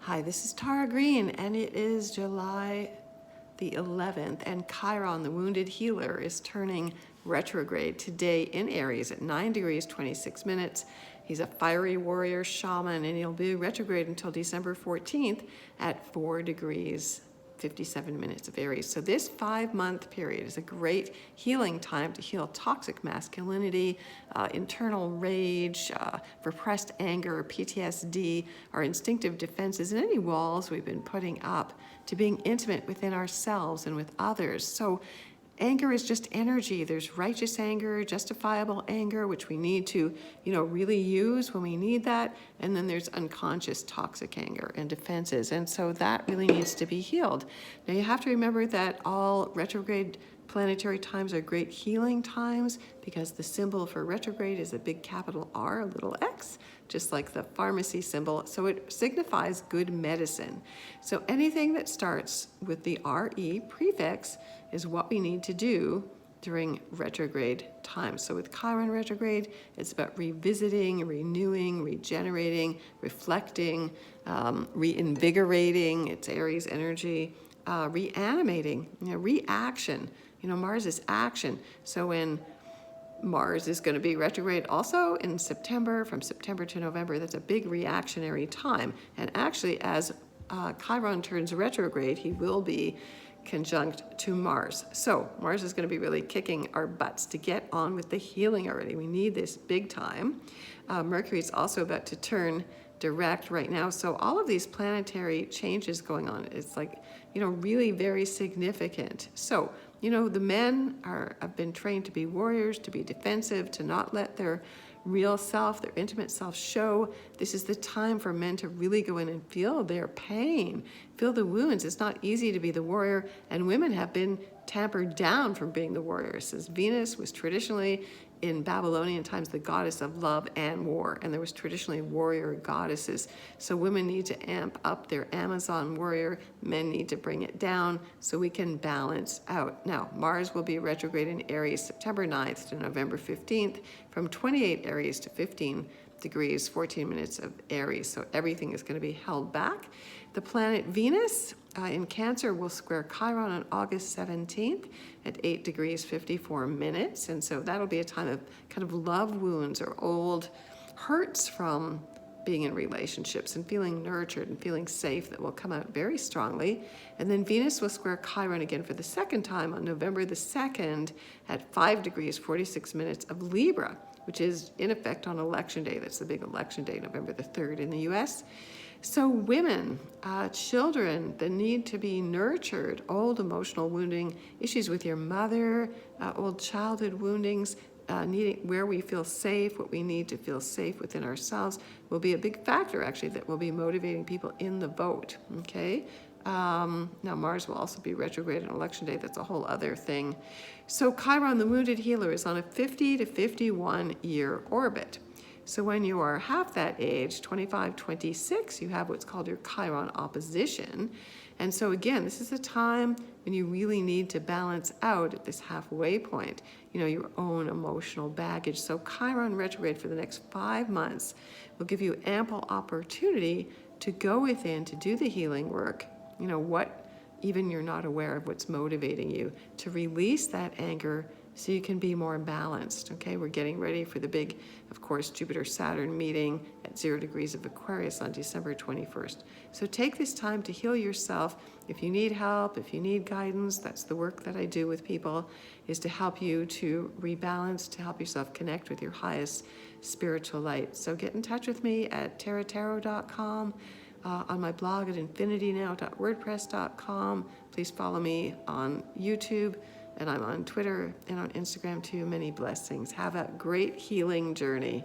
Hi, this is Tara Green, and it is July the 11th, and Chiron, the wounded healer, is turning retrograde today in Aries at 9 degrees 26 minutes. He's a fiery warrior shaman, and he'll be retrograde until December 14th at 4 degrees 57 minutes of Aries. So this 5-month period is a great healing time to heal toxic masculinity, internal rage, repressed anger, PTSD, our instinctive defenses, and any walls we've been putting up to being intimate within ourselves and with others. So anger is just energy. There's righteous anger, justifiable anger, which we need to, really use when we need that. And then there's unconscious toxic anger and defenses. And so that really needs to be healed. Now you have to remember that all retrograde planetary times are great healing times because the symbol for retrograde is a big capital R, a little x, just like the pharmacy symbol. So it signifies good medicine. So anything that starts with the RE prefix is what we need to do during retrograde time. So with Chiron retrograde, it's about revisiting, renewing, regenerating, reflecting, reinvigorating. It's Aries energy, reanimating, reaction. Mars is action. So when Mars is going to be retrograde also in September, from September to November, that's a big reactionary time. And actually, as Chiron turns retrograde, he will be conjunct to Mars. So Mars is going to be really kicking our butts to get on with the healing already. We need this big time. Mercury is also about to turn direct right now. So all of these planetary changes going on, it's like, really very significant. So, the men have been trained to be warriors, to be defensive, to not let their real self, their intimate self show. This is the time for men to really go in and feel their pain, feel the wounds. It's not easy to be the warrior, and women have been tampered down from being the warriors. As Venus was traditionally in Babylonian times the goddess of love and war, and there was traditionally warrior goddesses. So women need to amp up their Amazon warrior, men need to bring it down so we can balance out. Now, Mars will be retrograde in Aries September 9th to November 15th, from 28 Aries to 15 degrees, 14 minutes of Aries. So everything is going to be held back. The planet Venus in Cancer will square Chiron on August 17th at 8 degrees 54 minutes. And so that'll be a time of kind of love wounds or old hurts from being in relationships and feeling nurtured and feeling safe that will come out very strongly. And then Venus will square Chiron again for the second time on November the 2nd at 5 degrees 46 minutes of Libra, which is in effect on election day. That's the big election day, November the 3rd in the US. So women, children, the need to be nurtured, old emotional wounding, issues with your mother, old childhood woundings, needing where we feel safe, what we need to feel safe within ourselves will be a big factor actually that will be motivating people in the vote, okay? Now Mars will also be retrograde on election day. That's a whole other thing. So Chiron, the wounded healer, is on a 50 to 51 year orbit. So when you are half that age, 25, 26, you have what's called your Chiron opposition. And so again, this is a time when you really need to balance out at this halfway point, your own emotional baggage. So Chiron retrograde for the next 5 months will give you ample opportunity to go within, to do the healing work, what even you're not aware of, what's motivating you, to release that anger so you can be more balanced, okay? We're getting ready for the big, of course, Jupiter-Saturn meeting at 0 degrees of Aquarius on December 21st. So take this time to heal yourself. If you need help, if you need guidance, that's the work that I do with people, is to help you to rebalance, to help yourself connect with your highest spiritual light. So get in touch with me at taratarot.com, on my blog at infinitynow.wordpress.com. Please follow me on YouTube, and I'm on Twitter and on Instagram too. Many blessings. Have a great healing journey.